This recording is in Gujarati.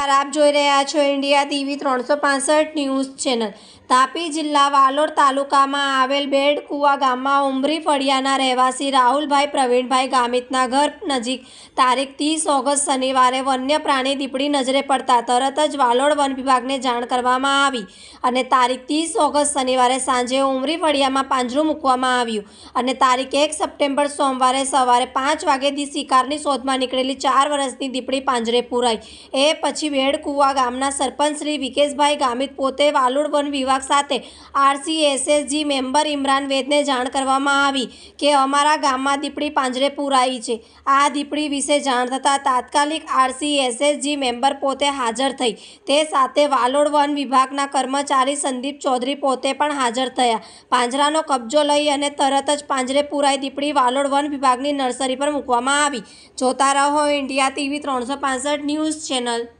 નમસ્કાર, આપ જોઈ રહ્યા છો India TV 365 news channel. Tapi જિલ્લા વાલોડ તાલુકામાં આવેલ બેડકુવા ગામમાં ઉમરી ફળિયાના રહેવાસી રાહુલભાઈ પ્રવીણભાઈ ગામિતના ઘર નજીક તારીખ 30 ઓગસ્ટ શનિવારે વન્ય પ્રાણી દીપડી નજરે પડતા તરત જ વાલોડ વન વિભાગને જાણ કરવામાં આવી અને તારીખ 30 ઓગસ્ટ શનિવારે સાંજે ઉમરી ફળિયામાં પાંજરું મૂકવામાં આવ્યું અને તારીખ 1 સપ્ટેમ્બર સોમવારે સવારે 5 વાગ્યેથી શિકારની શોધમાં નીકળેલી 4 વર્ષની દીપડી પાંજરે પુરાઈ। એ પછી બેડકુવા ગામના સરપંચ શ્રી વિકેશભાઈ ગામિત પોતે વાલોડ વન વિભાગ સાથે RCSSG મેમ્બર ઇમરાન વેદને જાણ કરવામાં આવી કે અમારા ગામમાં દીપડી પાંજરે પુરાઈ છે। આ દીપડી વિશે જાણ થતાં તાત્કાલિક RCSSG મેમ્બર પોતે હાજર થઈ, તે સાથે વાલોડ વન વિભાગના કર્મચારી સંદીપ ચૌધરી પોતે પણ હાજર થયા। પાંજરાનો કબજો લઈ અને તરત જ પાંજરે પુરાઈ દીપડી વાલોડ વન વિભાગની નર્સરી પર મૂકવામાં આવી। જોતા રહો ઇન્ડિયા ટીવી 365 ન્યૂઝ ચેનલ।